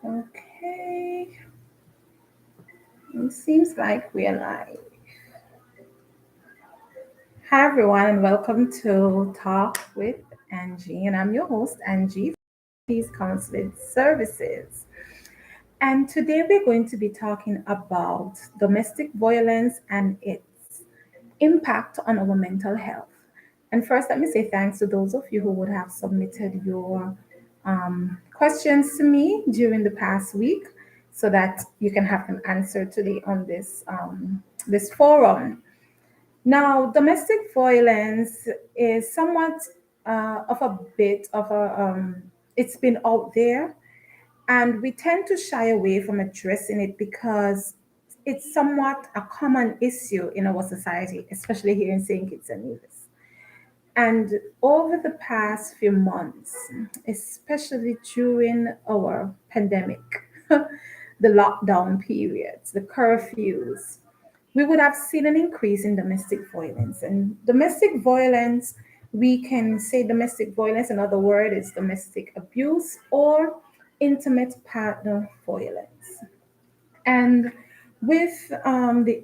Okay, it seems like we are live. Hi, everyone, and welcome to Talk with Angie. And I'm your host, Angie, Peace Counseling Services. And today we're going to be talking about domestic violence and its impact on our mental health. And first, let me say thanks to those of you who would have submitted your questions to me during the past week so that you can have them answered today on this forum. Now, domestic violence is somewhat of a bit of it's been out there, and we tend to shy away from addressing it because it's somewhat a common issue in our society, especially here in St. Kitts and Nevis. And over the past few months, especially during our pandemic, the lockdown periods, the curfews, we would have seen an increase in domestic violence. And domestic violence, we can say domestic violence, another word is domestic abuse or intimate partner violence. And with the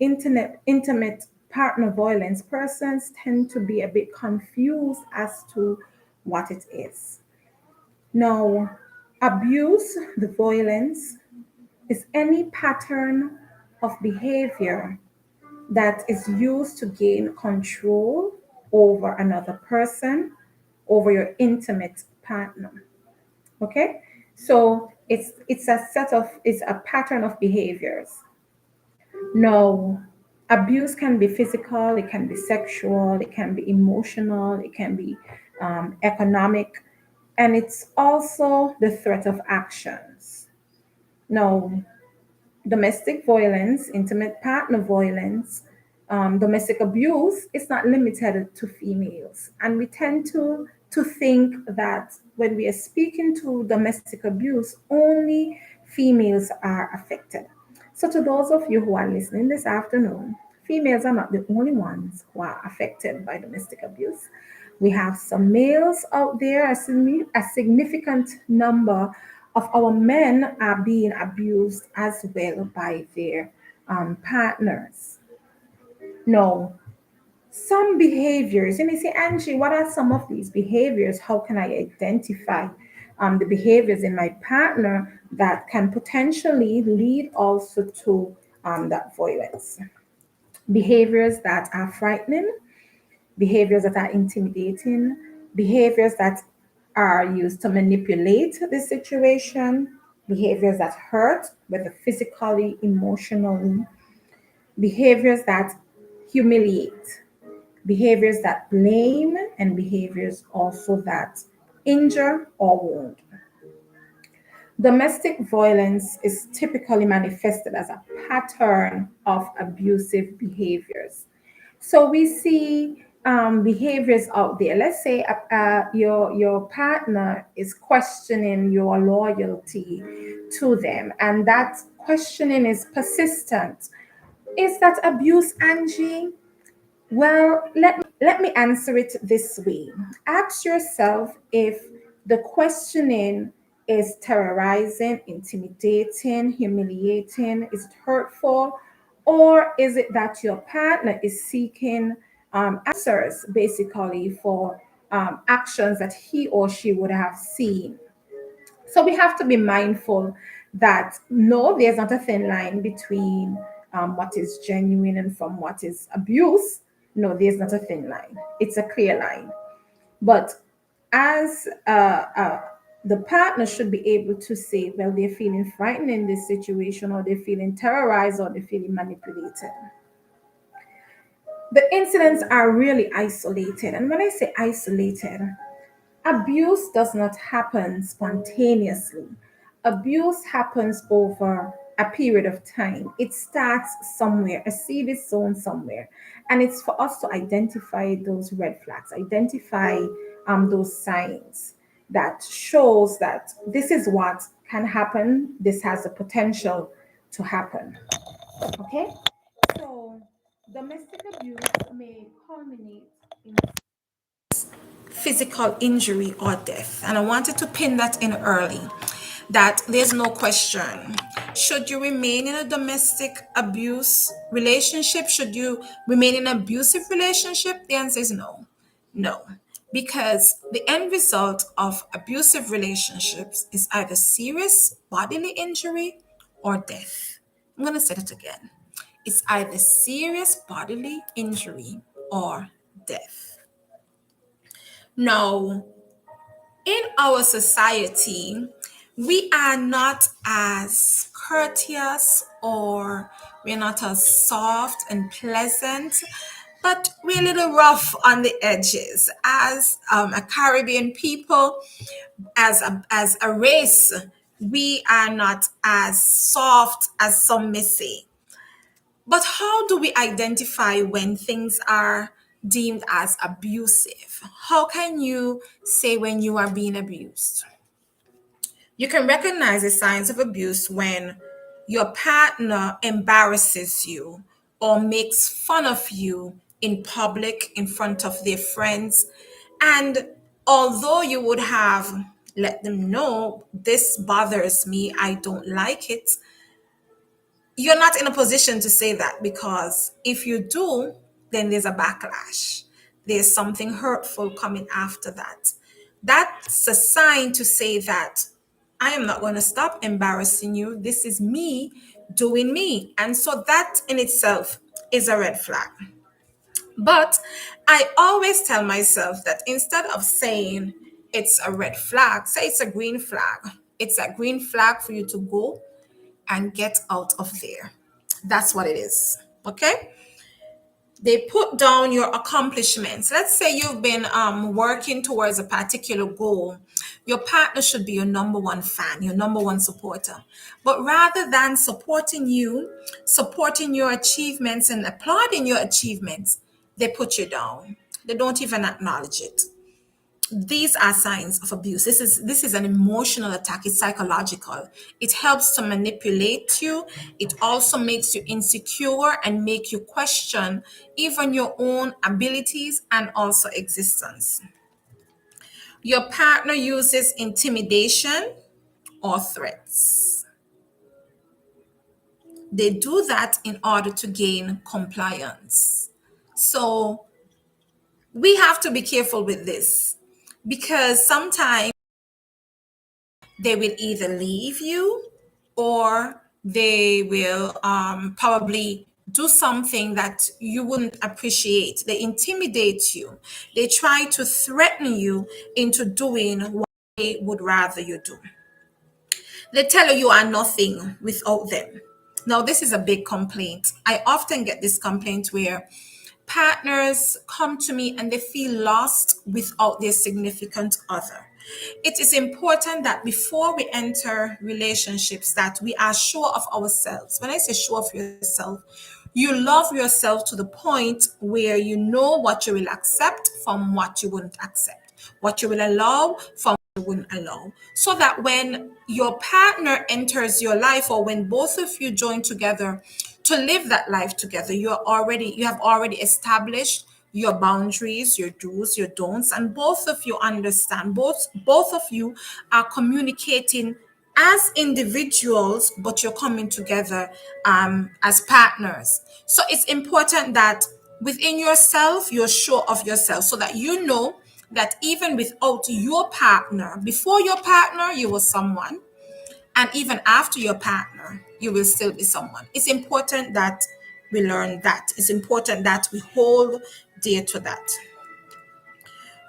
intimate partner violence, persons tend to be a bit confused as to what it is. Now, abuse, the violence, is any pattern of behavior that is used to gain control over another person, over your intimate partner. Okay? So it's a pattern of behaviors. No, abuse can be physical, it can be sexual, it can be emotional, it can be economic, and it's also the threat of actions. Now, domestic violence, intimate partner violence, domestic abuse is not limited to females. And we tend to think that when we are speaking to domestic abuse, only females are affected. So, to those of you who are listening this afternoon, females are not the only ones who are affected by domestic abuse. We have some males out there, a significant number of our men are being abused as well by their partners. No, some behaviors, you may say, Angie, what are some of these behaviors? How can I identify the behaviors in my partner that can potentially lead also to that violence? Behaviors that are frightening, behaviors that are intimidating, behaviors that are used to manipulate the situation, behaviors that hurt, whether physically, emotionally, behaviors that humiliate, behaviors that blame, and behaviors also that injure or wound. Domestic violence is typically manifested as a pattern of abusive behaviors. So we see behaviors out there. Let's say your partner is questioning your loyalty to them, and that questioning is persistent. Is that abuse, Angie? Well, let me answer it this way. Ask yourself if the questioning is terrorizing, intimidating, humiliating, is it hurtful, or is it that your partner is seeking answers basically for actions that he or she would have seen. So we have to be mindful that no, there's not a thin line between what is genuine and from what is abuse. No, there's not a thin line. It's a clear line. But as the partner should be able to say, well, they're feeling frightened in this situation, or they're feeling terrorized, or they're feeling manipulated. The incidents are really isolated. And when I say isolated, abuse does not happen spontaneously. Abuse happens over a period of time. It starts somewhere, a seed is sown somewhere. And it's for us to identify those red flags, identify those signs that shows that this is what can happen. This has the potential to happen. Okay? So domestic abuse may culminate in physical injury or death. And I wanted to pin that in early that there's no question. Should you remain in a domestic abuse relationship? Should you remain in an abusive relationship? The answer is no. No. Because the end result of abusive relationships is either serious bodily injury or death. I'm going to say it again. It's either serious bodily injury or death. Now, in our society, we are not as courteous or we're not as soft and pleasant, but we're a little rough on the edges. As a Caribbean people, as a race, we are not as soft as some may say. But how do we identify when things are deemed as abusive? How can you say when you are being abused? You can recognize the signs of abuse when your partner embarrasses you or makes fun of you in public in front of their friends. And although you would have let them know, this bothers me, I don't like it, you're not in a position to say that, because if you do, then there's a backlash. There's something hurtful coming after that. That's a sign to say that I am not going to stop embarrassing you. This is me doing me. And so that in itself is a red flag. But I always tell myself that instead of saying it's a red flag, say it's a green flag. It's a green flag for you to go and get out of there. That's what it is. Okay. They put down your accomplishments. Let's say you've been working towards a particular goal. Your partner should be your number one fan, your number one supporter. But rather than supporting you, supporting your achievements and applauding your achievements, they put you down. They don't even acknowledge it. These are signs of abuse. This is an emotional attack. It's psychological. It helps to manipulate you. It also makes you insecure and make you question even your own abilities and also existence. Your partner uses intimidation or threats. They do that in order to gain compliance. So we have to be careful with this, because sometimes they will either leave you or they will probably do something that you wouldn't appreciate. They intimidate you. They try to threaten you into doing what they would rather you do. They tell you you are nothing without them. Now, this is a big complaint. I often get this complaint where partners come to me and they feel lost without their significant other. It is important that before we enter relationships that we are sure of ourselves. When I say sure of yourself, you love yourself to the point where you know what you will accept from what you wouldn't accept, what you will allow from what you wouldn't allow. So that when your partner enters your life, or when both of you join together to live that life together, you have already established your boundaries, your do's, your don'ts, and both of you understand. Both of you are communicating as individuals, but you're coming together as partners. So it's important that within yourself, you're sure of yourself, so that you know that even without your partner, before your partner, you were someone, and even after your partner, you will still be someone. It's important that we learn that. It's important that we hold dear to that.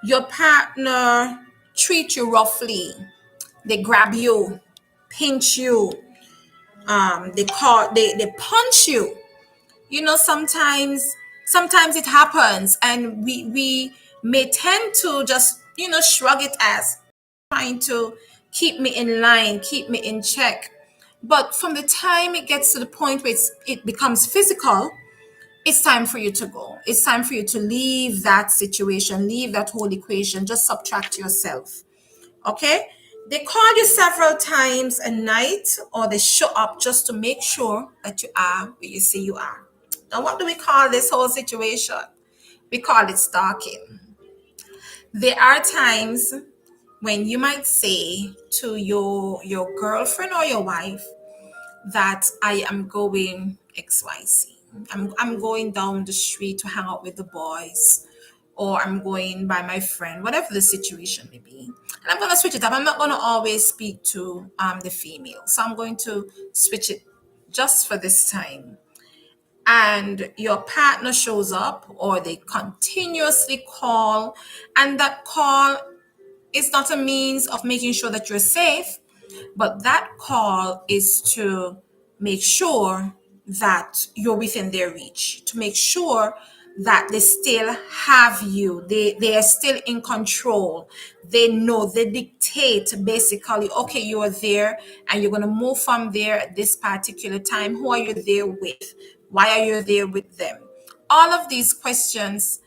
Your partner treat you roughly. They grab you, pinch you, they punch you. Sometimes it happens, and we may tend to just shrug it as trying to keep me in line, keep me in check. But from the time it gets to the point where it becomes physical, it's time for you to go. It's time for you to leave that situation, leave that whole equation, just subtract yourself. Okay? They call you several times a night, or they show up just to make sure that you are where you say you are. Now, what do we call this whole situation? We call it stalking. There are times when you might say to your girlfriend or your wife that I am going XYZ. I'm going down the street to hang out with the boys, or I'm going by my friend, whatever the situation may be. And I'm going to switch it up. I'm not going to always speak to the female. So I'm going to switch it just for this time. And your partner shows up, or they continuously call, and that call is not a means of making sure that you're safe, but that call is to make sure that you're within their reach, to make sure that they still have you. They are still in control. They know, they dictate basically, okay, you are there and you're going to move from there at this particular time. Who are you there with? Why are you there with them? All of these questions,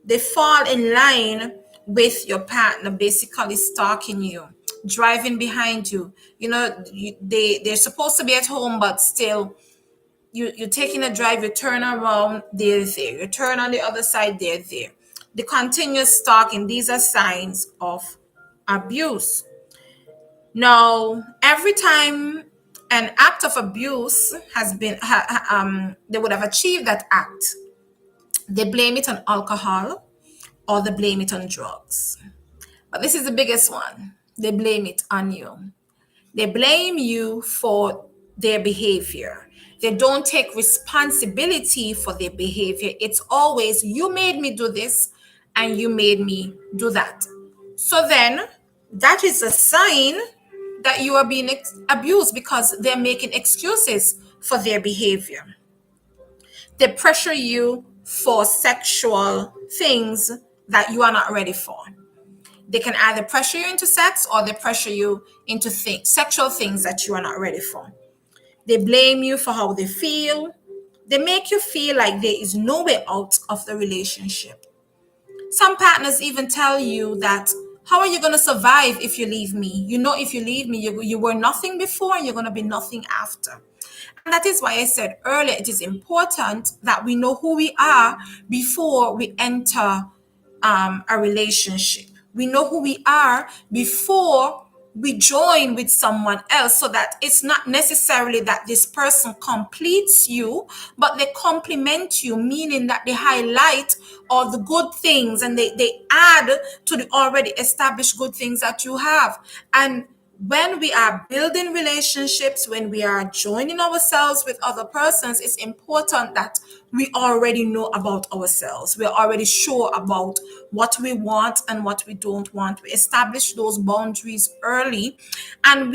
they fall in line with your partner basically stalking you, driving behind you. They're supposed to be at home, but still you're taking a drive, you turn around, they're there. You turn on the other side, they're there. The continuous stalking, these are signs of abuse. Now, every time an act of abuse has been, they would have achieved that act, they blame it on alcohol or they blame it on drugs. But this is the biggest one. They blame it on you. They blame you for their behavior. They don't take responsibility for their behavior. It's always, you made me do this and you made me do that. So then that is a sign that you are being abused, because they're making excuses for their behavior. They pressure you for sexual things that you are not ready for. They can either pressure you into sex, or they pressure you into sexual things that you are not ready for. They blame you for how they feel. They make you feel like there is no way out of the relationship. Some partners even tell you that, how are you going to survive if you leave me? You know, if you leave me, you were nothing before and you're going to be nothing after. And that is why I said earlier, it is important that we know who we are before we enter a relationship. We know who we are before we join with someone else, so that it's not necessarily that this person completes you, but they complement you, meaning that they highlight all the good things and they add to the already established good things that you have. And when we are building relationships, when we are joining ourselves with other persons, it's important that we already know about ourselves. We're already sure about what we want and what we don't want. We establish those boundaries early. And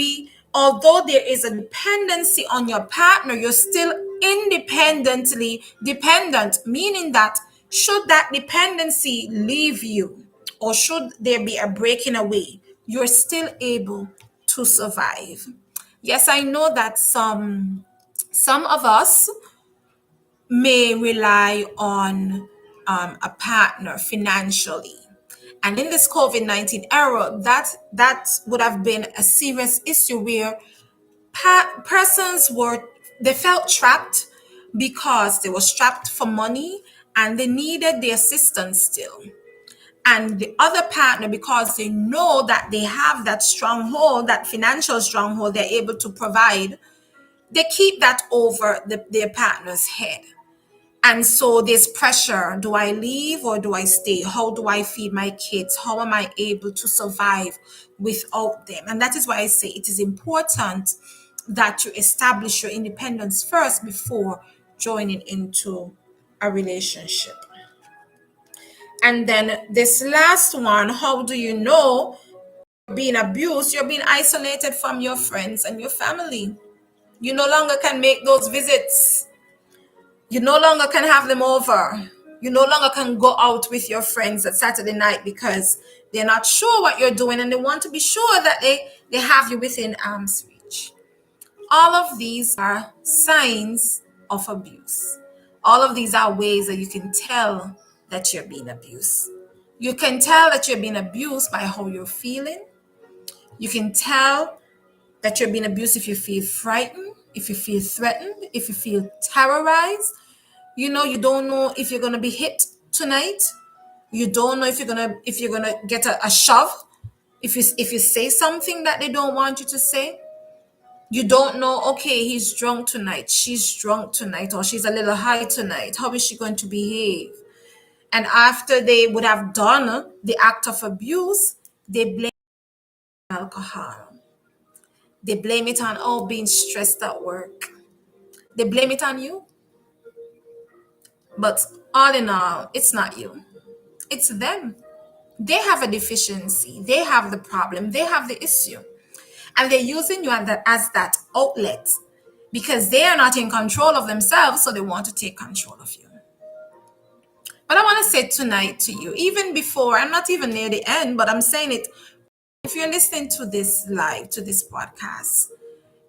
although there is a dependency on your partner, you're still independently dependent, meaning that should that dependency leave you, or should there be a breaking away, you're still able to survive. Yes, I know that some of us may rely on a partner financially. And in this COVID-19 era, that would have been a serious issue where persons they felt trapped, because they were strapped for money and they needed the assistance still. And the other partner, because they know that they have that stronghold, that financial stronghold, they're able to provide, they keep that over their partner's head. And so there's pressure. Do I leave or do I stay? How do I feed my kids? How am I able to survive without them? And that is why I say it is important that you establish your independence first before joining into a relationship. And then this last one, how do you know you're being abused? You're being isolated from your friends and your family. You no longer can make those visits. You no longer can have them over. You no longer can go out with your friends at Saturday night because they're not sure what you're doing and they want to be sure that they have you within arm's reach. All of these are signs of abuse. All of these are ways that you can tell that you're being abused. You can tell that you're being abused by how you're feeling. You can tell that you're being abused if you feel frightened, if you feel threatened, if you feel terrorized. You don't know if you're gonna be hit tonight. You don't know if you're gonna get a shove, If you say something that they don't want you to say, you don't know, okay, he's drunk tonight, she's drunk tonight, or she's a little high tonight. How is she going to behave? And after they would have done the act of abuse, they blame alcohol. They blame it on, oh, being stressed at work. They blame it on you. But all in all, it's not you, it's them. They have a deficiency, they have the problem, they have the issue. And they're using you as that outlet because they are not in control of themselves, so they want to take control of you. But I want to say tonight to you, even before, I'm not even near the end, but I'm saying it, if you're listening to this live, to this podcast,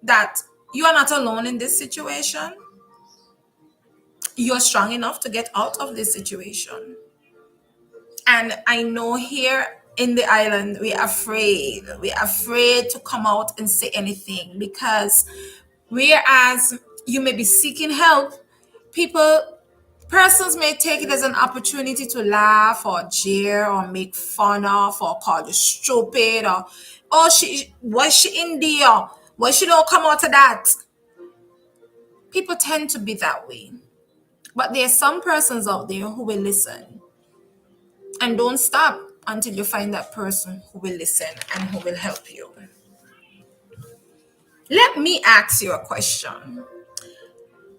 that you are not alone in this situation. You're strong enough to get out of this situation. And I know here in the island, we're afraid. We're afraid to come out and say anything because whereas you may be seeking help, persons may take it as an opportunity to laugh or jeer or make fun of or call you stupid or, oh, why she in there? Why she don't come out of that? People tend to be that way. But there are some persons out there who will listen. And don't stop until you find that person who will listen and who will help you. Let me ask you a question.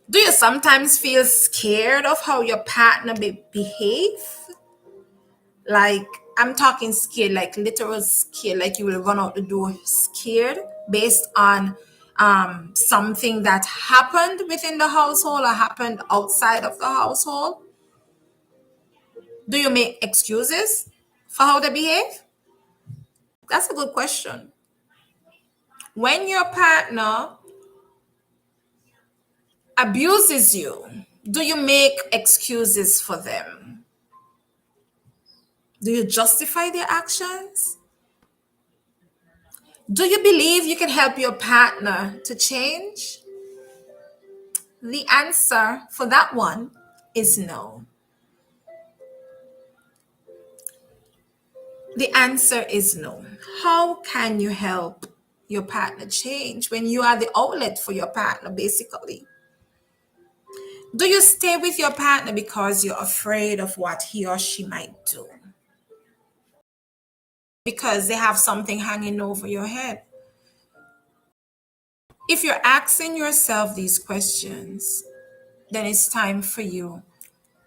Do you sometimes feel scared of how your partner behave? Like, I'm talking scared, like literal scared, like you will run out the door scared based on something that happened within the household or happened outside of the household? Do you make excuses for how they behave? That's a good question. When your partner abuses you, do you make excuses for them? Do you justify their actions? Do you believe you can help your partner to change? The answer for that one is no. The answer is no. How can you help your partner change when you are the outlet for your partner, basically? Do you stay with your partner because you're afraid of what he or she might do? Because they have something hanging over your head? If you're asking yourself these questions, then it's time for you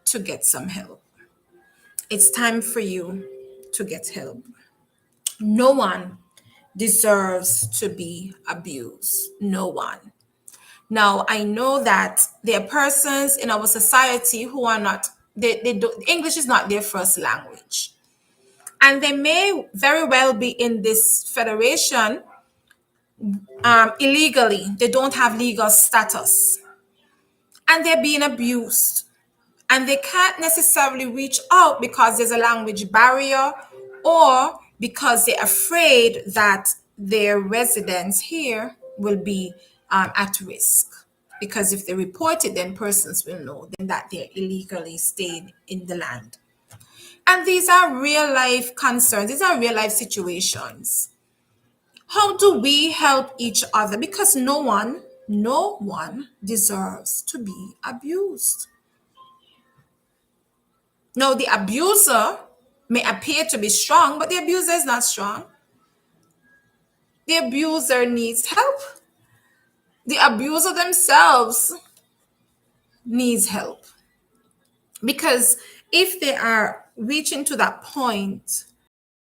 to get some help. It's time for you to get help. No one deserves to be abused. No one. Now, I know that there are persons in our society who are not, they do, English is not their first language. And they may very well be in this federation illegally. They don't have legal status. And they're being abused. And they can't necessarily reach out because there's a language barrier or because they're afraid that their residence here will be at risk. Because if they report it, then persons will know then that they're illegally staying in the land. And these are real life concerns, these are real life situations. How do we help each other? Because no one deserves to be abused. No, the abuser may appear to be strong, but the abuser is not strong. The abuser needs help. The abuser themselves needs help. Because if they are reaching to that point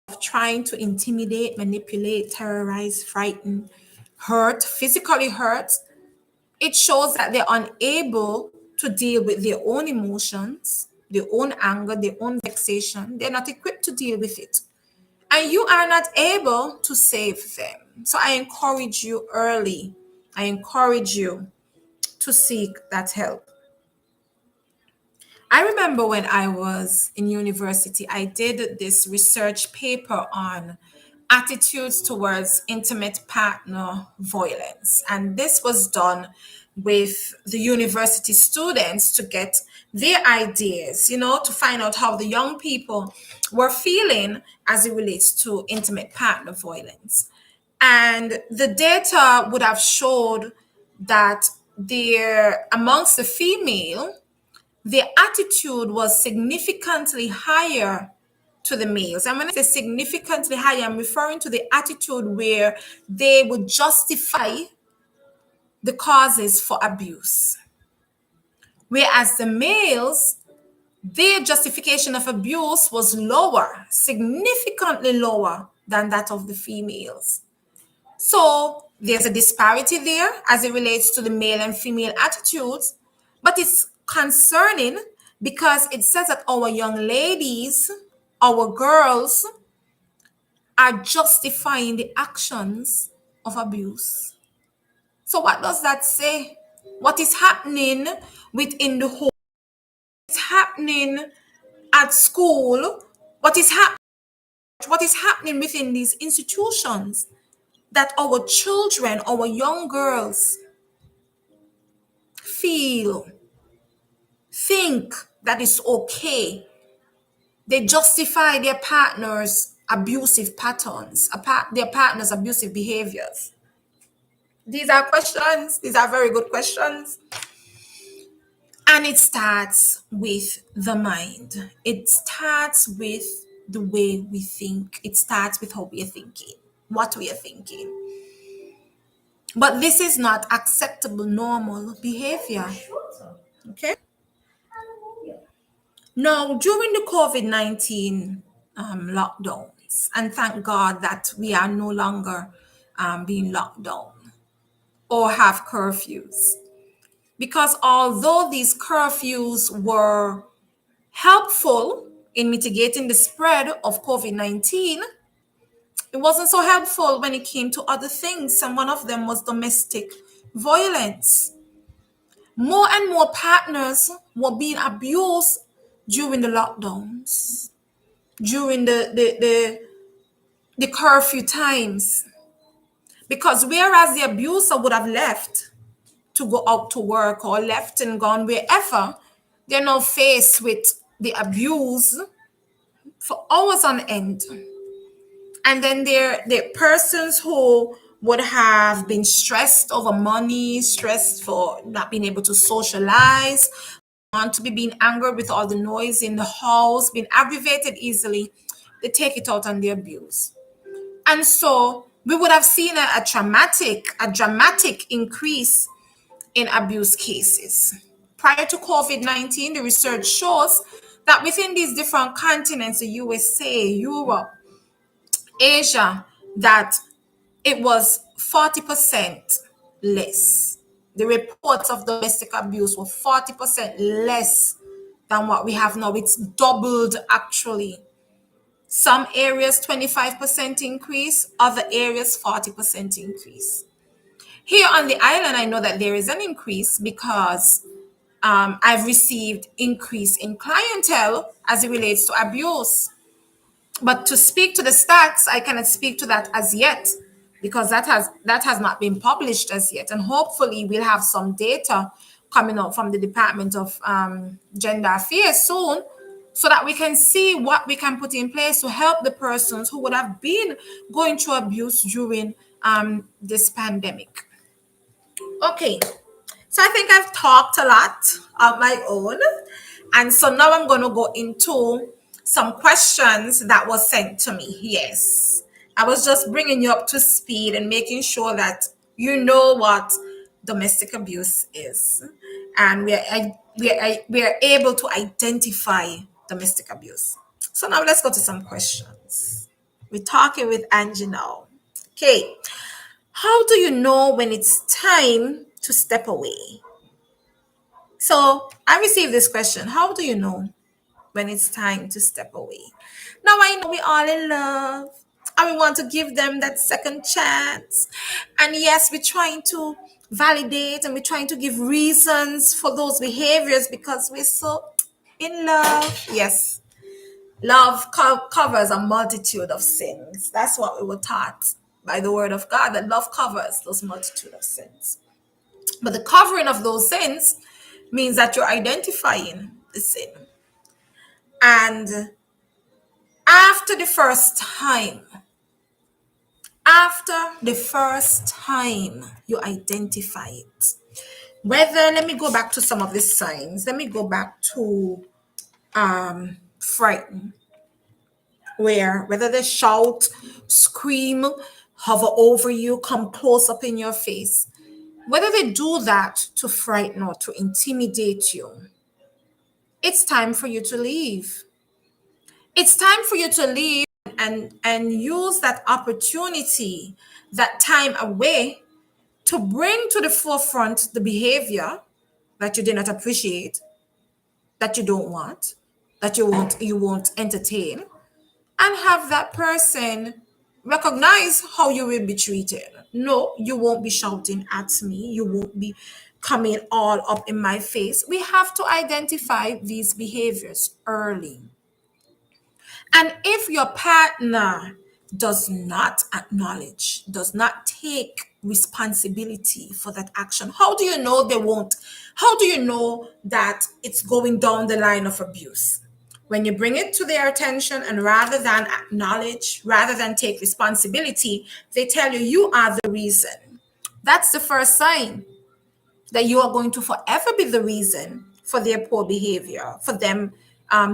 of trying to intimidate, manipulate, terrorize, frighten, hurt, physically hurt, it shows that they're unable to deal with their own emotions, their own anger, their own vexation. They're not equipped to deal with it. And you are not able to save them. So I encourage you early. I encourage you to seek that help. I remember when I was in university, I did this research paper on attitudes towards intimate partner violence. And this was done with the university students to get their ideas, to find out how the young people were feeling as it relates to intimate partner violence. And the data would have showed that there amongst the female, their attitude was significantly higher to the males. And when I say significantly higher, I'm referring to the attitude where they would justify the causes for abuse. Whereas the males, their justification of abuse was lower, significantly lower than that of the females. So there's a disparity there as it relates to the male and female attitudes, but it's concerning because it says that our young ladies, our girls, are justifying the actions of abuse. So what does that say? What is happening within the home? What's happening at school? What is happening within these institutions that our children, our young girls feel, think that it's okay. They justify their partner's abusive patterns, their partner's abusive behaviors. These are questions. These are very good questions. And it starts with the mind. It starts with the way we think. It starts with how we are thinking, what we are thinking. But this is not acceptable, normal behavior. Okay? Now, during the COVID 19 lockdowns, and thank God that we are no longer being locked down or have curfews, because although these curfews were helpful in mitigating the spread of COVID 19, it wasn't so helpful when it came to other things. And one of them was domestic violence. More and more partners were being abused during the lockdowns, during the curfew times. Because whereas the abuser would have left to go out to work or left and gone wherever, they're now faced with the abuse for hours on end. And then there are persons who would have been stressed over money, stressed for not being able to socialize, want to be being angered with all the noise in the house, being aggravated easily. They take it out on the abuse. And so we would have seen a dramatic increase in abuse cases. Prior to COVID 19, the research shows that within these different continents, the USA, Europe, Asia, that it was 40% less. The reports of domestic abuse were 40% less than what we have now. It's doubled actually. Some areas 25% increase, other areas 40% increase. Here on the island, I know that there is an increase because I've received increase in clientele as it relates to abuse. But to speak to the stats, I cannot speak to that as yet because that has not been published as yet. And hopefully we'll have some data coming out from the Department of Gender Affairs soon so that we can see what we can put in place to help the persons who would have been going through abuse during this pandemic. Okay, so I think I've talked a lot of my own. And so now I'm going to go into some questions that were sent to me. Yes, I was just bringing you up to speed and making sure that you know what domestic abuse is. And we are able to identify domestic abuse. So now let's go to some questions. We're talking with Angie now. Okay. How do you know when it's time to step away? So I received this question. How do you know when it's time to step away? Now I know we all in love and we want to give them that second chance. And yes, we're trying to validate and we're trying to give reasons for those behaviors because we're so in love. Yes, love covers a multitude of sins. That's what we were taught by the word of God, that love covers those multitude of sins. But the covering of those sins means that you're identifying the sin. And after the first time, after the first time you identify it, whether, let me go back to some of the signs. Let me go back to frighten, where whether they shout, scream, hover over you, come close up in your face, whether they do that to frighten or to intimidate you, it's time for you to leave. It's time for you to leave and use that opportunity, that time away, to bring to the forefront the behavior that you did not appreciate, that you don't want, that you won't entertain, and have that person recognize how you will be treated. No, you won't be shouting at me. You won't be coming all up in my face. We have to identify these behaviors early. And if your partner does not acknowledge, does not take responsibility for that action, how do you know they won't? How do you know that it's going down the line of abuse? When you bring it to their attention and rather than acknowledge, rather than take responsibility, they tell you, you are the reason. That's the first sign that you are going to forever be the reason for their poor behavior, for them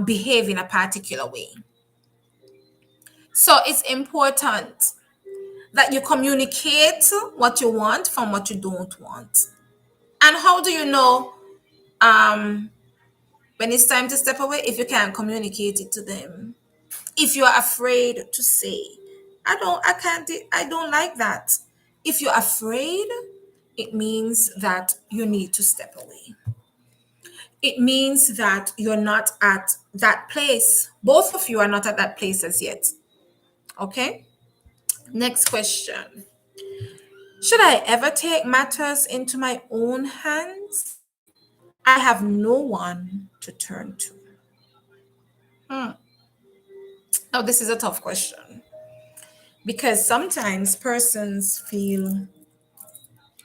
behaving a particular way. So it's important that you communicate what you want from what you don't want. And how do you know um, when it's time to step away? If you can't communicate it to them, if you're afraid to say, I can't, I don't like that. If you're afraid, it means that you need to step away. It means that you're not at that place. Both of you are not at that place as yet. Okay. Next question. Should I ever take matters into my own hands? I have no one to turn to. Now, this is a tough question because sometimes persons feel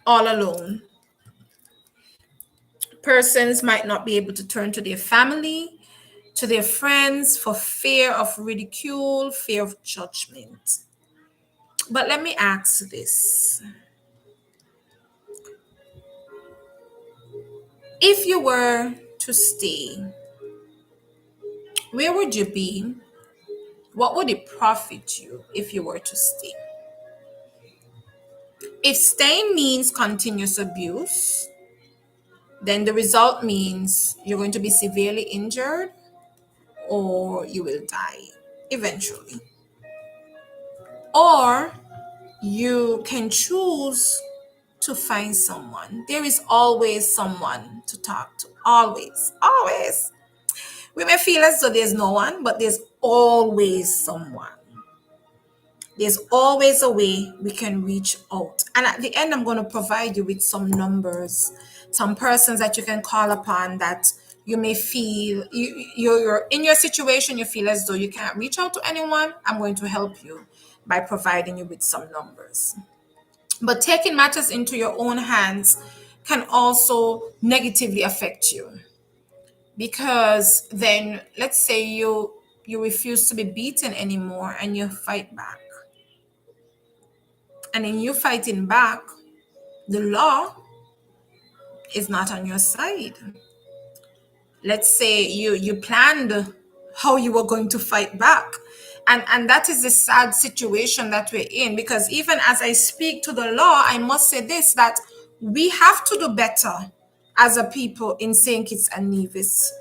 all alone. Persons might not be able to turn to their family, to their friends for fear of ridicule, fear of judgment. But let me ask this. If you were to stay, where would you be? What would it profit you if you were to stay? If staying means continuous abuse, then the result means you're going to be severely injured or you will die eventually. Or you can choose to find someone. There is always someone to talk to. Always, always. We may feel as though there's no one, but there's always someone. There's always a way we can reach out. And at the end, I'm going to provide you with some numbers, some persons that you can call upon that you may feel you're in your situation, you feel as though you can't reach out to anyone. I'm going to help you by providing you with some numbers. But taking matters into your own hands can also negatively affect you, because then let's say you refuse to be beaten anymore and you fight back. And in you fighting back, the law is not on your side. Let's say you planned how you were going to fight back. And that is the sad situation that we're in, because even as I speak to the law, I must say this, that we have to do better as a people in St. Kitts and Nevis.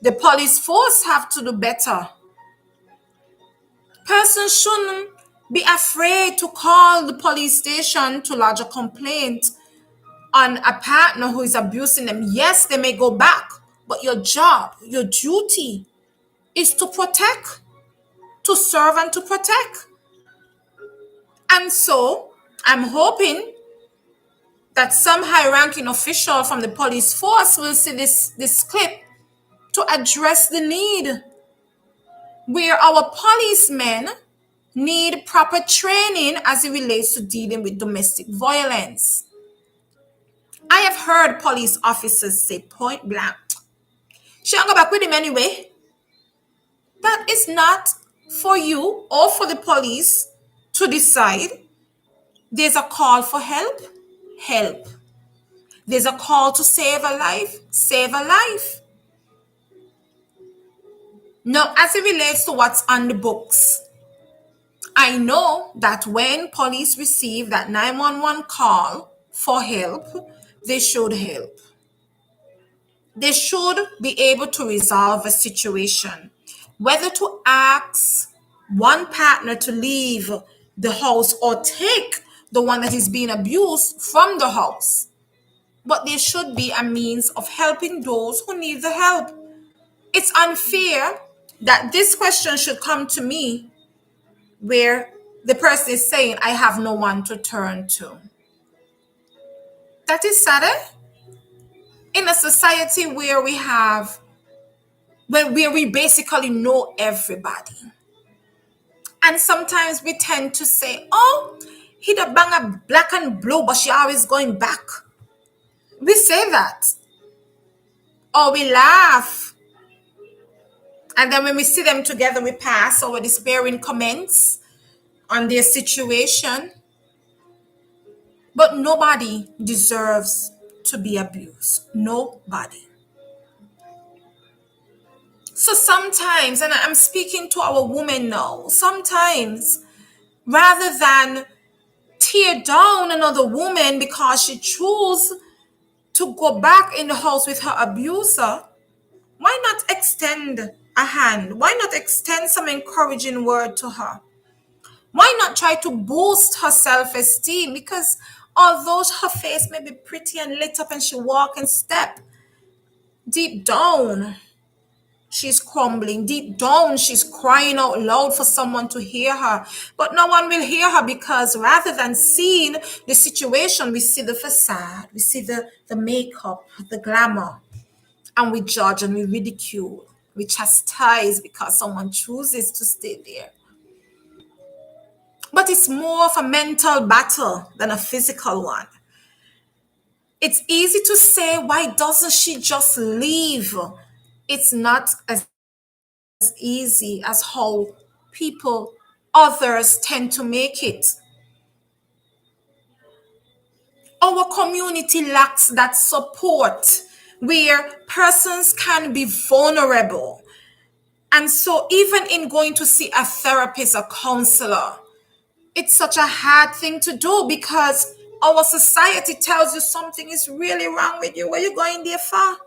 The police force have to do better. Persons shouldn't be afraid to call the police station to lodge a complaint on a partner who is abusing them. Yes, they may go back, but your job, your duty is to protect, to serve and to protect. And so I'm hoping that some high-ranking official from the police force will see this clip to address the need, where our policemen need proper training as it relates to dealing with domestic violence. I have heard police officers say point blank, she don't go back with him anyway. That is not for you or for the police to decide. There's a call for help, help. There's a call to save a life, save a life. Now, as it relates to what's on the books, I know that when police receive that 911 call for help, they should help. They should be able to resolve a situation, whether to ask one partner to leave the house or take the one that is being abused from the house. But there should be a means of helping those who need the help. It's unfair that this question should come to me where the person is saying, I have no one to turn to. That is sad, eh? In a society where we basically know everybody. And sometimes we tend to say, oh, he the bang a black and blue, but she always going back. We say that. Or we laugh. And then when we see them together, we pass over despairing comments on their situation. But nobody deserves to be abused. Nobody. So sometimes, and I'm speaking to our women now, sometimes rather than tear down another woman because she chose to go back in the house with her abuser, why not extend a hand? Why not extend some encouraging word to her? Why not try to boost her self-esteem? Because although her face may be pretty and lit up and she walk and step, deep down, she's crumbling. Deep down, she's crying out loud for someone to hear her. But no one will hear her because rather than seeing the situation, we see the facade, we see the makeup, the glamour, and we judge and we ridicule. We chastise because someone chooses to stay there. But it's more of a mental battle than a physical one. It's easy to say, why doesn't she just leave? It's not as easy as how people, others tend to make it. Our community lacks that support where persons can be vulnerable. And so, even in going to see a therapist, a counselor, it's such a hard thing to do because our society tells you something is really wrong with you. What are you going there for?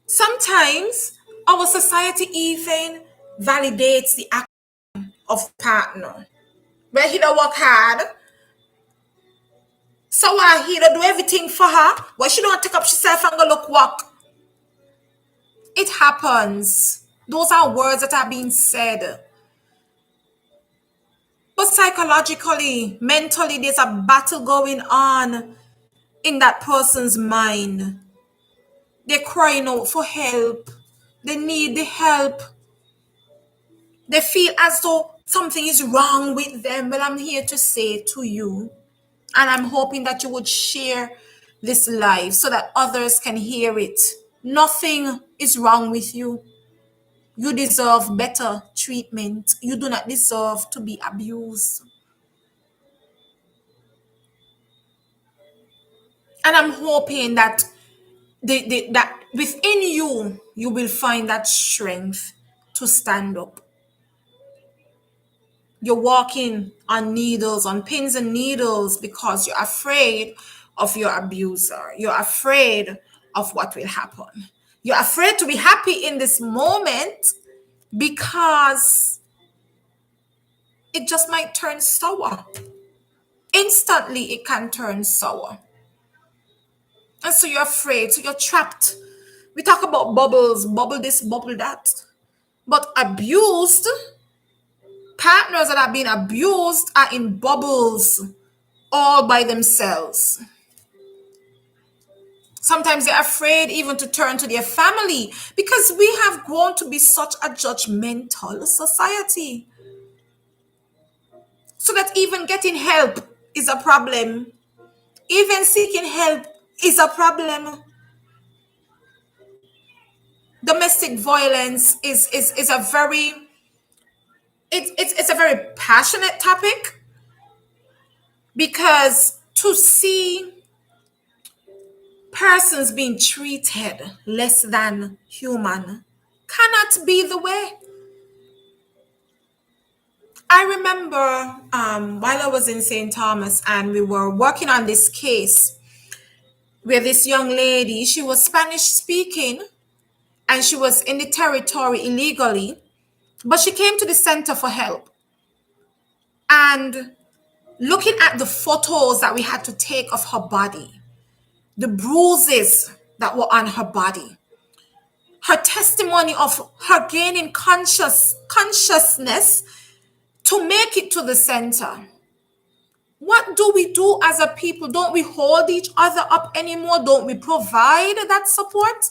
Sometimes our society even validates the act of partner. Where he don't work hard. So why he don't do everything for her? Why she don't take up herself and go look work? It happens. Those are words that are being said. But psychologically, mentally, there's a battle going on in that person's mind. They're crying out for help. They need the help. They feel as though something is wrong with them. Well, I'm here to say to you, and I'm hoping that you would share this live so that others can hear it. Nothing is wrong with you. You deserve better treatment. You do not deserve to be abused. And I'm hoping that that within you, you will find that strength to stand up. You're walking on needles, on pins and needles, because you're afraid of your abuser. You're afraid of what will happen. You're afraid to be happy in this moment because it just might turn sour. Instantly, it can turn sour. And so you're afraid. So you're trapped. We talk about bubbles, bubble this, bubble that. But abused, partners that are being abused are in bubbles all by themselves. Sometimes they're afraid even to turn to their family because we have grown to be such a judgmental society. So that even getting help is a problem. Even seeking help is a problem. Domestic violence is a very it's a very passionate topic, because to see persons being treated less than human cannot be the way. I remember while I was in St. Thomas and we were working on this case where this young lady, she was Spanish speaking and she was in the territory illegally, but she came to the center for help. And looking at the photos that we had to take of her body, the bruises that were on her body, her testimony of her gaining consciousness to make it to the center. What do we do as a people? Don't we hold each other up anymore? Don't we provide that support?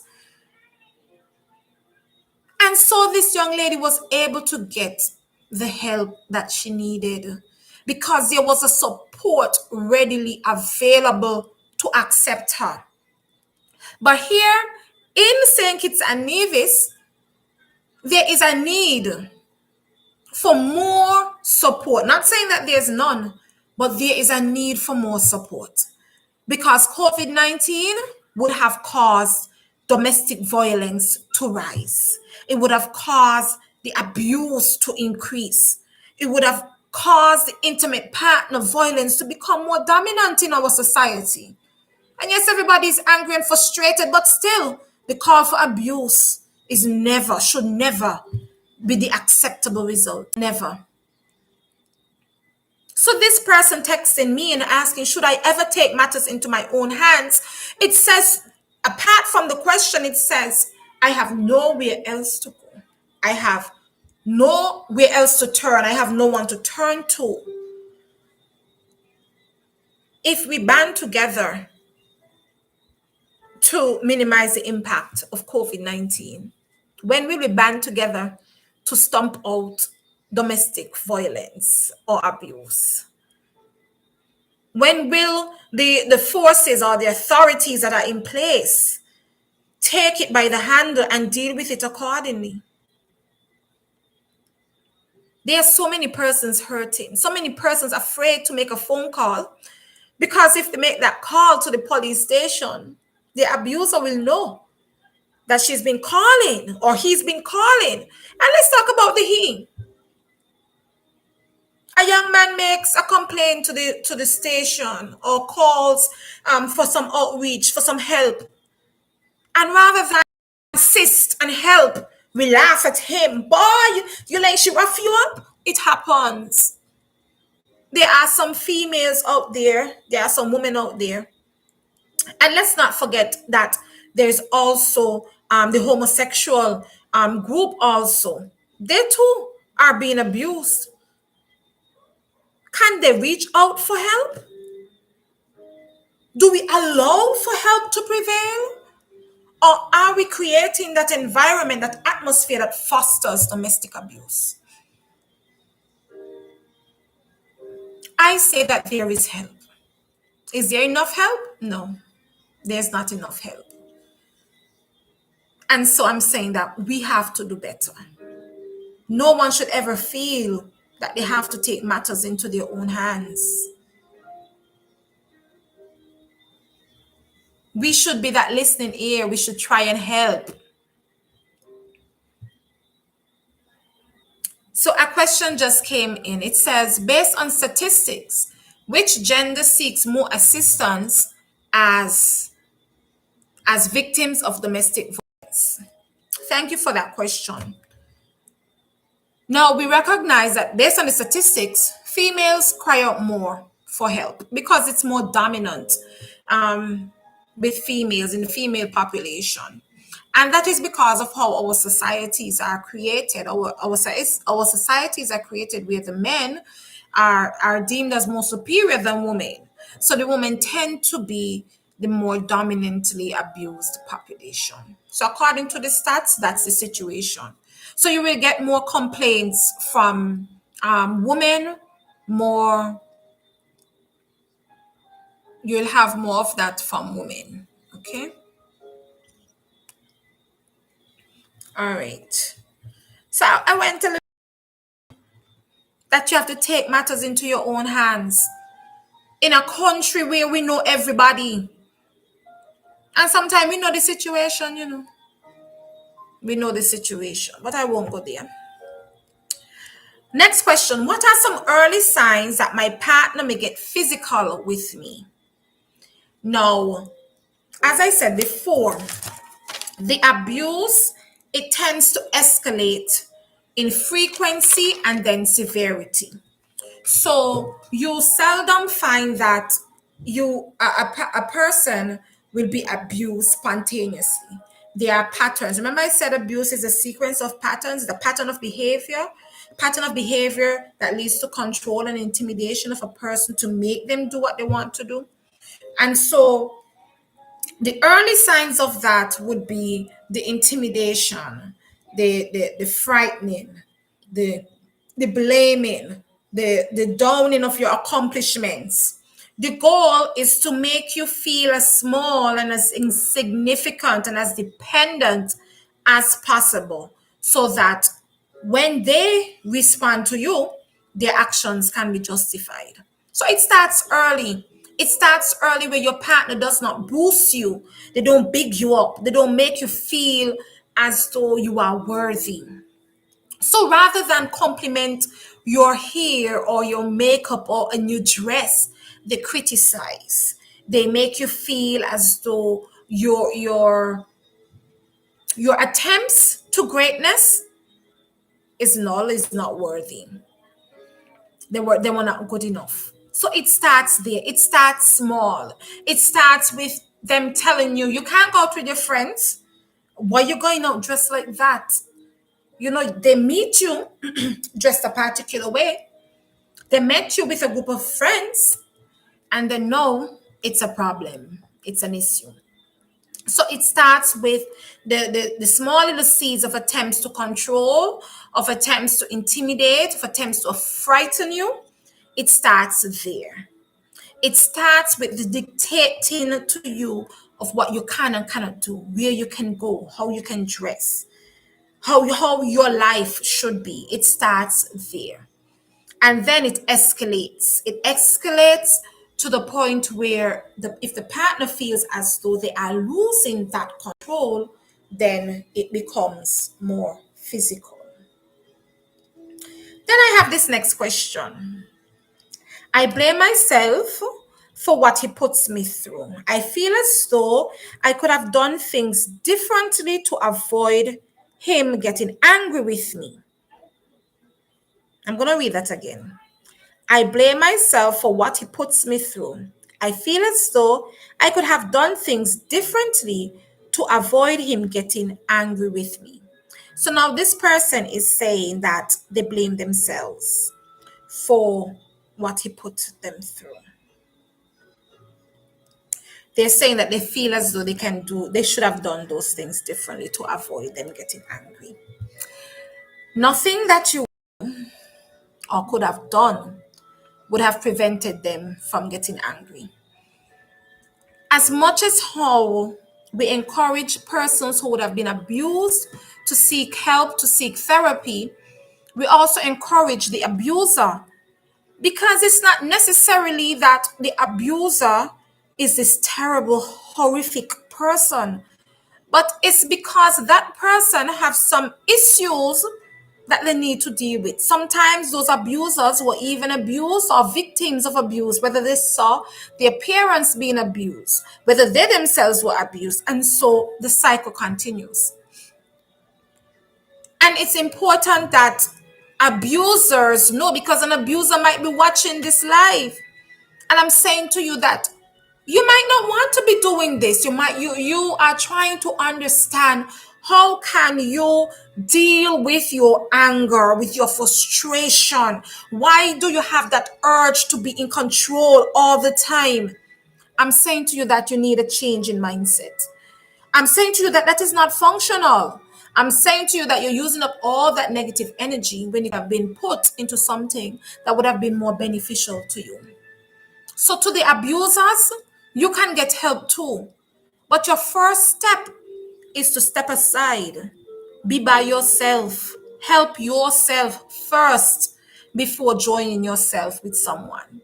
And so this young lady was able to get the help that she needed because there was a support readily available to accept her. But here in St. Kitts and Nevis, there is a need for more support. Not saying that there's none, but there is a need for more support because COVID-19 would have caused domestic violence to rise. It would have caused the abuse to increase. It would have caused the intimate partner violence to become more dominant in our society. And yes, everybody's angry and frustrated, but still, the call for abuse is never, should never be the acceptable result. Never. So this person texting me and asking, should I ever take matters into my own hands? It says, apart from the question, it says, I have nowhere else to go. I have nowhere else to turn. I have no one to turn to. If we band together to minimize the impact of COVID-19, when will we band together to stomp out domestic violence or abuse? When will the forces or the authorities that are in place take it by the handle and deal with it accordingly? There are so many persons hurting, so many persons afraid to make a phone call because if they make that call to the police station, the abuser will know that she's been calling or he's been calling. And let's talk about the he. A young man makes a complaint to the station or calls for some outreach, for some help. And rather than assist and help, we laugh at him. Boy, you like she rough you up? It happens. There are some females out there, there are some women out there. And let's not forget that there's also the homosexual group also. They too are being abused. Can they reach out for help? Do we allow for help to prevail? Or are we creating that environment, that atmosphere that fosters domestic abuse? I say that there is help. Is there enough help? No, there's not enough help. And so I'm saying that we have to do better. No one should ever feel that they have to take matters into their own hands. We should be that listening ear. We should try and help. So a question just came in. It says, based on statistics, which gender seeks more assistance as victims of domestic violence? Thank you for that question. Now, we recognize that based on the statistics, females cry out more for help because it's more dominant with females in the female population. And that is because of how our societies are created. Our societies are created where the men are deemed as more superior than women. So the women tend to be the more dominantly abused population. So according to the stats, that's the situation. So you will get more complaints from women, more you'll have more of that from women. Okay. All right. So I went to that you have to take matters into your own hands in a country where we know everybody. And sometimes we know the situation, We know the situation, but I won't go there. Next question. What are some early signs that my partner may get physical with me? Now, as I said before, the abuse, it tends to escalate in frequency and then severity. So you seldom find that a person will be abused spontaneously. There are patterns. Remember, I said abuse is a sequence of patterns, the pattern of behavior that leads to control and intimidation of a person to make them do what they want to do. And so the early signs of that would be the intimidation, the frightening, the the blaming, the downing of your accomplishments. The goal is to make you feel as small and as insignificant and as dependent as possible, so that when they respond to you, their actions can be justified. So it starts early. It starts early where your partner does not boost you. They don't big you up. They don't make you feel as though you are worthy. So rather than compliment your hair or your makeup or a new dress, they criticize. They make you feel as though your attempts to greatness is null, is not worthy. They were not good enough. So it starts there. It starts small. It starts with them telling you you can't go out with your friends. Why you going out dressed like that? They meet you dressed a particular way. They met you with a group of friends and they know it's a problem. It's an issue. So it starts with the small little seeds of attempts to control, of attempts to intimidate, of attempts to frighten you. It starts there. It starts with the dictating to you of what you can and cannot do, where you can go, how you can dress, how your life should be. It starts there. And then it escalates. It escalates to the point where if the partner feels as though they are losing that control, then it becomes more physical. Then I have this next question. I blame myself for what he puts me through. I feel as though I could have done things differently to avoid him getting angry with me. I'm going to read that again. I blame myself for what he puts me through. I feel as though I could have done things differently to avoid him getting angry with me. So now this person is saying that they blame themselves for what he put them through. They're saying that they feel as though they should have done those things differently to avoid them getting angry. Nothing that you or could have done would have prevented them from getting angry. As much as how we encourage persons who would have been abused to seek help, to seek therapy, we also encourage the abuser, because it's not necessarily that the abuser is this terrible, horrific person, but it's because that person have some issues that they need to deal with. Sometimes those abusers were even abused or victims of abuse, whether they saw their parents being abused, whether they themselves were abused, and so the cycle continues. And it's important that abusers know, because an abuser might be watching this live. And I'm saying to you that you might not want to be doing this. You are trying to understand, how can you deal with your anger, with your frustration? Why do you have that urge to be in control all the time? I'm saying to you that you need a change in mindset. I'm saying to you that that is not functional. I'm saying to you that you're using up all that negative energy when it have been put into something that would have been more beneficial to you. So to the abusers, You can get help too. But your first step is to step aside, be by yourself, help yourself first before joining yourself with someone.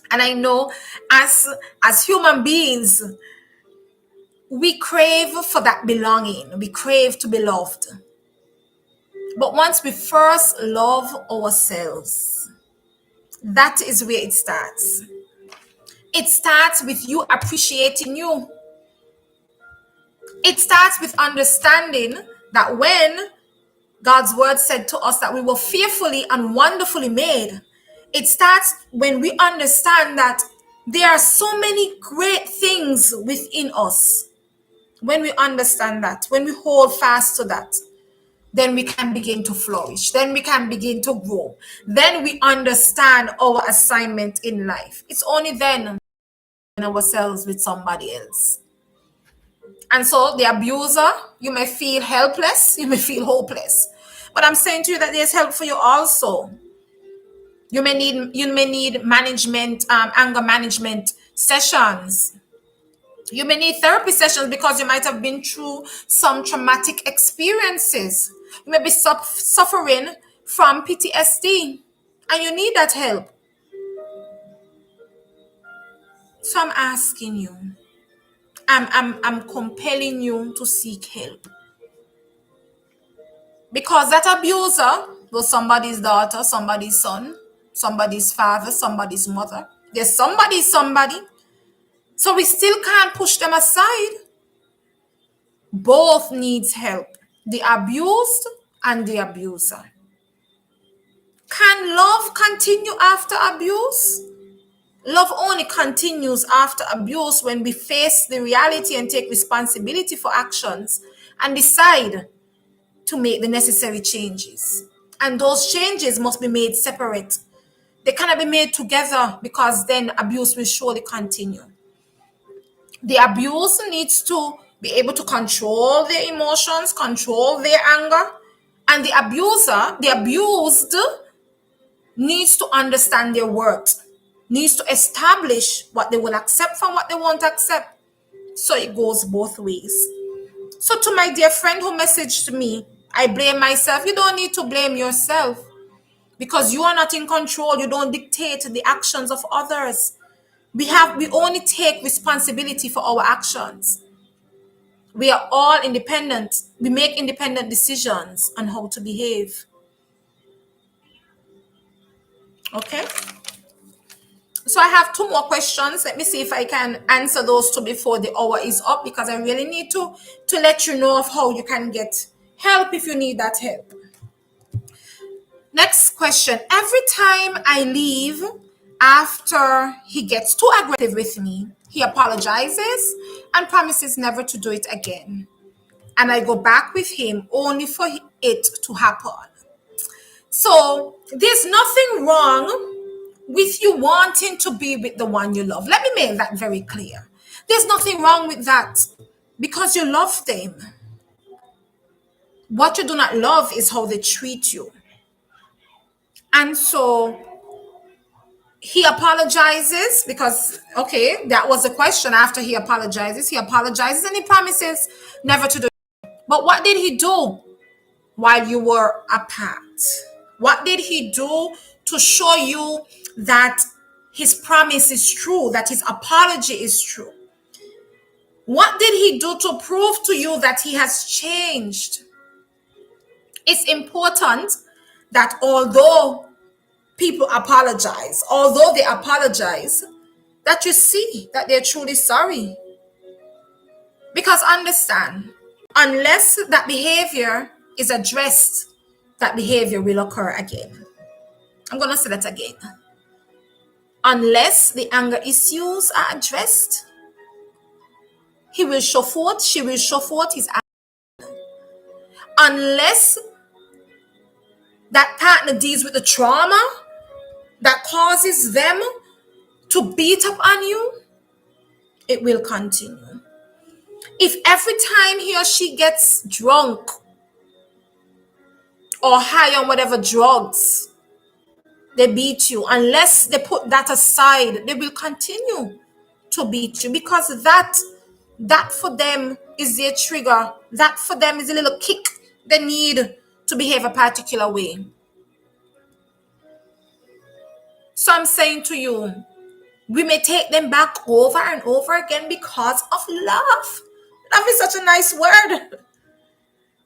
And I know as human beings, we crave for that belonging. We crave to be loved. But once we first love ourselves, that is where it starts. It starts with you appreciating you. It starts with understanding that when God's word said to us that we were fearfully and wonderfully made, it starts when we understand that there are so many great things within us. When we understand that, when we hold fast to that, then we can begin to flourish. Then we can begin to grow. Then we understand our assignment in life. It's only then ourselves with somebody else. And so the abuser, you may feel helpless, you may feel hopeless. But I'm saying to you that there's help for you also. You may need management, anger management sessions. You may need therapy sessions because you might have been through some traumatic experiences. You may be suffering from PTSD and you need that help. So I'm asking you, I'm compelling you to seek help. Because that abuser was somebody's daughter, somebody's son, somebody's father, somebody's mother. There's somebody. So we still can't push them aside. Both needs help. The abused and the abuser. Can love continue after abuse? Love only continues after abuse when we face the reality and take responsibility for actions and decide to make the necessary changes. And those changes must be made separate. They cannot be made together because then abuse will surely continue. The abuse needs to be able to control their emotions, control their anger. And the abuser, the abused, needs to understand their worth, needs to establish what they will accept from what they won't accept. So it goes both ways. So to my dear friend who messaged me, I blame myself. You don't need to blame yourself because you are not in control. You don't dictate the actions of others. We only take responsibility for our actions. We are all independent. We make independent decisions on how to behave. Okay? So I have two more questions. Let me see if I can answer those two before the hour is up because I really need to let you know of how you can get help if you need that help. Next question. Every time I leave after he gets too aggressive with me, he apologizes and promises never to do it again. And I go back with him only for it to happen. So there's nothing wrong with you wanting to be with the one you love. Let me make that very clear. There's nothing wrong with that because you love them. What you do not love is how they treat you. And so he apologizes because, okay, that was the question. After he apologizes and he promises never to do it. But what did he do while you were apart? What did he do to show you that his promise is true, that his apology is true? What did he do to prove to you that he has changed? It's important that although they apologize, that you see that they're truly sorry. Because understand, unless that behavior is addressed, that behavior will occur again. I'm going to say that again. Unless the anger issues are addressed, she will show forth his anger. Unless that partner deals with the trauma that causes them to beat up on you, it will continue. If every time he or she gets drunk or high on whatever drugs, they beat you, unless they put that aside, they will continue to beat you, because that for them is their trigger. That for them is a little kick they need to behave a particular way. So I'm saying to you, we may take them back over and over again because of love. Love is such a nice word.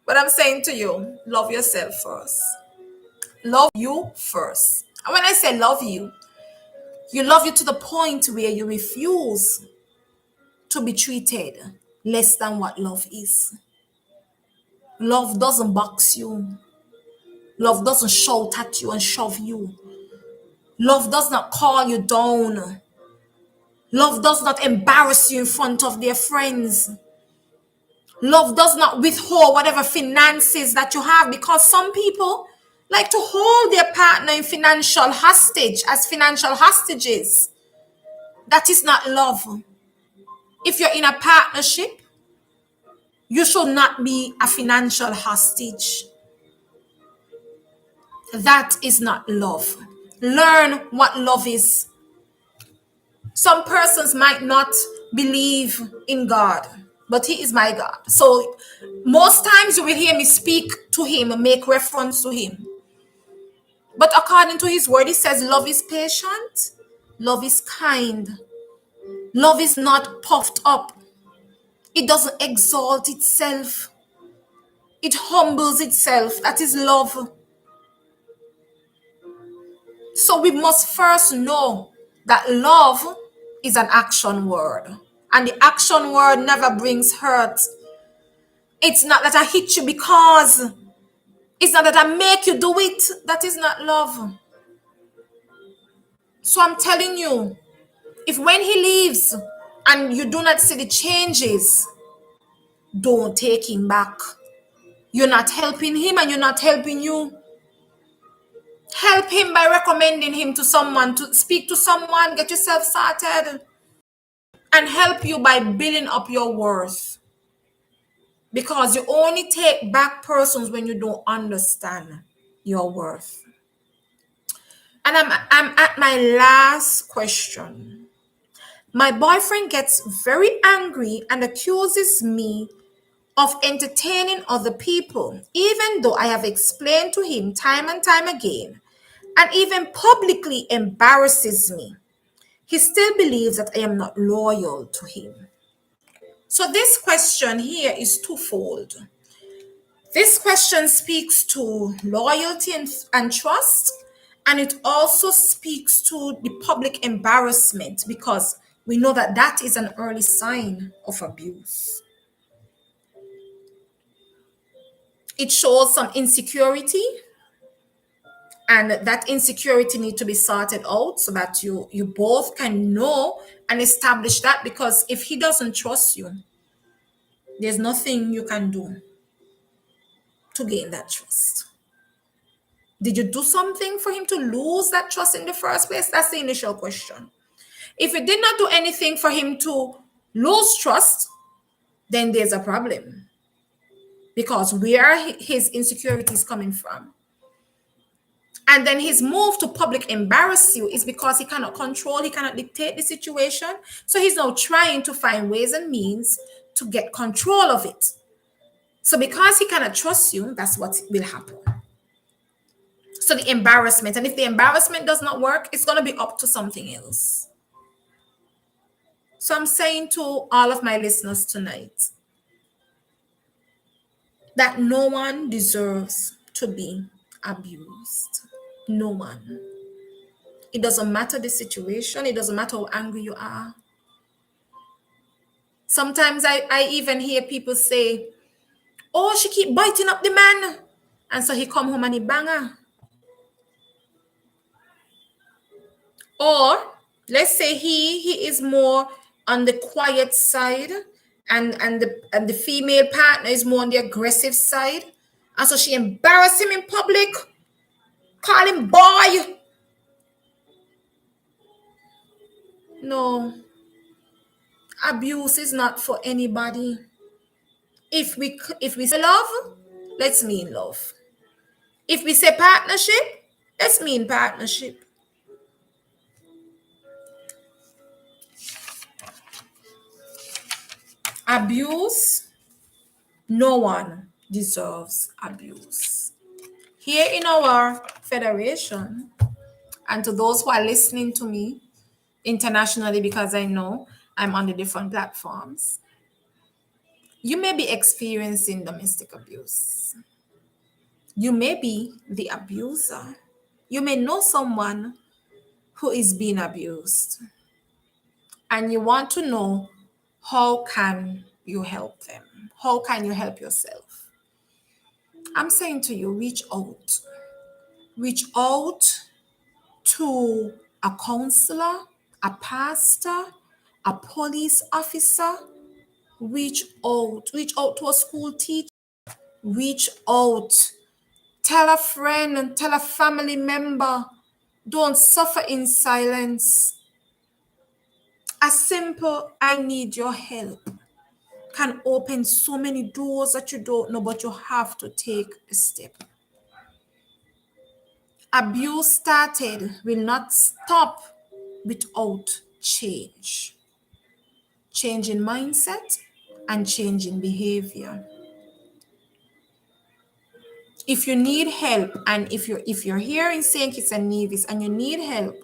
But I'm saying to you, love yourself first. Love you first. And when I say love you love you to the point where you refuse to be treated less than what love is. Love doesn't box you. Love doesn't shout at you and shove you. Love does not call you down. Love does not embarrass you in front of their friends. Love does not withhold whatever finances that you have, because some people like to hold their partner in financial hostage as financial hostages. That is not love. If you're in a partnership, you should not be a financial hostage. That is not love. Learn what love is. Some persons might not believe in God, but He is my God. So most times you will hear me speak to Him and make reference to Him. But according to His word, He says love is patient, love is kind, love is not puffed up, it doesn't exalt itself, it humbles itself. That is love. So we must first know that love is an action word. And the action word never brings hurt. It's not that I hit you because, it's not that I make you do it. That is not love. So I'm telling you, if when he leaves and you do not see the changes, don't take him back. You're not helping him and you're not helping you. Help him by recommending him to someone, to speak to someone, get yourself started, and help you by building up your worth. Because you only take back persons when you don't understand your worth. And I'm at my last question. My boyfriend gets very angry and accuses me of entertaining other people, even though I have explained to him time and time again, and even publicly embarrasses me. He still believes that I am not loyal to him. So this question here is twofold. This question speaks to loyalty and trust, and it also speaks to the public embarrassment, because we know that that is an early sign of abuse. It shows some insecurity, and that insecurity need to be sorted out so that you both can know and establish that, because if he doesn't trust you, there's nothing you can do to gain that trust. Did you do something for him to lose that trust in the first place? That's the initial question. If you did not do anything for him to lose trust, then there's a problem, because where are his insecurities coming from? And then his move to public embarrass you is because he cannot control, he cannot dictate the situation. So he's now trying to find ways and means to get control of it. So because he cannot trust you, that's what will happen. So the embarrassment, and if the embarrassment does not work, it's going to be up to something else. So I'm saying to all of my listeners tonight that no one deserves to be abused. No one. It doesn't matter the situation. It doesn't matter how angry you are. Sometimes I even hear people say, oh, she keep biting up the man. And so he come home and he bang her. Or let's say he is more on the quiet side, and the female partner is more on the aggressive side. And so she embarrassed him in public, call him boy. No, abuse is not for anybody. If we say love, let's mean love. If we say partnership, let's mean partnership. Abuse, no one deserves abuse. Here in our federation, and to those who are listening to me internationally, because I know I'm on the different platforms, you may be experiencing domestic abuse. You may be the abuser. You may know someone who is being abused, and you want to know how can you help them? How can you help yourself? I'm saying to you, reach out. Reach out to a counselor, a pastor, a police officer. Reach out to a school teacher. Reach out. Tell a friend and tell a family member. Don't suffer in silence. A simple, I need your help, can open so many doors that you don't know, but you have to take a step. Abuse started will not stop without change. Change in mindset and change in behavior. If you need help, and if you're here in St. Kitts and Nevis and you need help,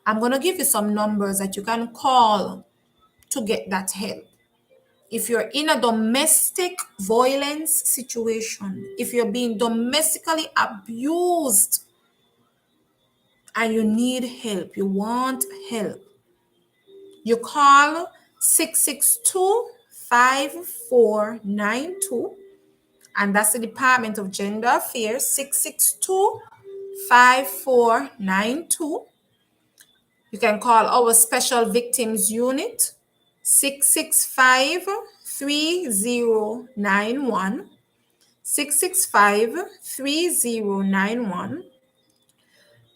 I'm gonna give you some numbers that you can call to get that help. If you're in a domestic violence situation, if you're being domestically abused and you need help, you want help, you call 662-5492, and that's the Department of Gender Affairs, 662-5492. You can call our Special Victims Unit, 665-3091, 665-3091.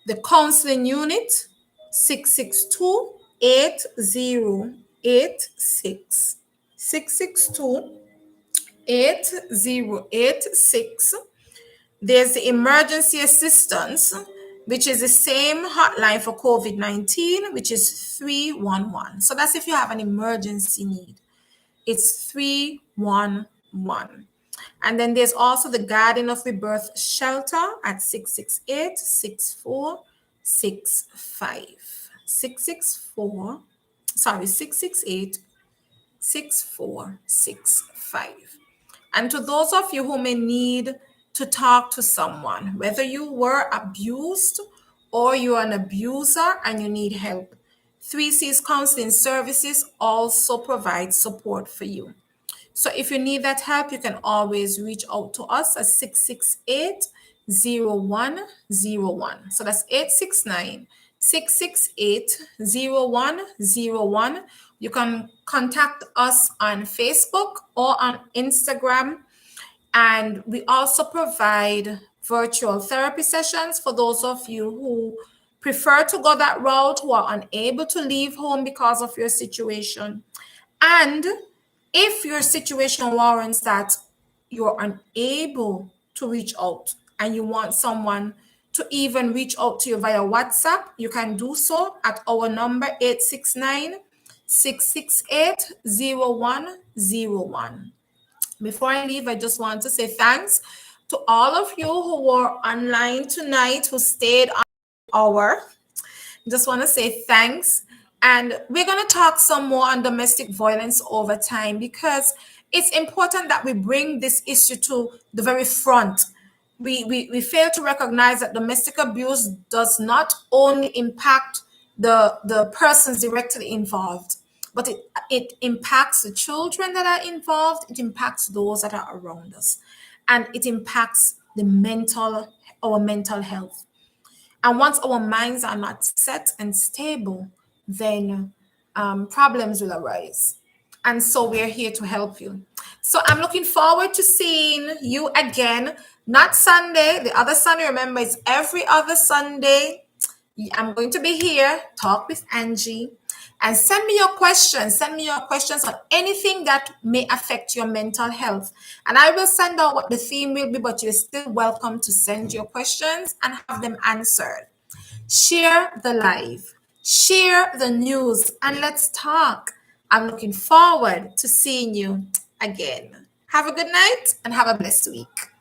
The Counseling Unit, 662-8086, 662-8086. There's the Emergency Assistance, which is the same hotline for COVID-19, which is 311. So that's if you have an emergency need. It's 311. And then there's also the Garden of Rebirth Shelter at 668-6465. 668-6465. And to those of you who may need to talk to someone, whether you were abused or you're an abuser and you need help, 3C's Counseling Services also provides support for you. So if you need that help, you can always reach out to us at 668-0101. So that's 869-668-0101. You can contact us on Facebook or on Instagram. And we also provide virtual therapy sessions for those of you who prefer to go that route, who are unable to leave home because of your situation. And if your situation warrants that you're unable to reach out and you want someone to even reach out to you via WhatsApp, you can do so at our number 869-668-0101. Before I leave, I just want to say thanks to all of you who were online tonight, who stayed on the hour. Just want to say thanks. And we're going to talk some more on domestic violence over time, because it's important that we bring this issue to the very front. We fail to recognize that domestic abuse does not only impact the persons directly involved, but it impacts the children that are involved, it impacts those that are around us, and it impacts our mental health. And once our minds are not set and stable, then problems will arise. And so we're here to help you. So I'm looking forward to seeing you again, not Sunday. The other Sunday, remember, it's every other Sunday. I'm going to be here, talk with Angie, and send me your questions. Send me your questions on anything that may affect your mental health. And I will send out what the theme will be, but you're still welcome to send your questions and have them answered. Share the live, share the news, and let's talk. I'm looking forward to seeing you again. Have a good night and have a blessed week.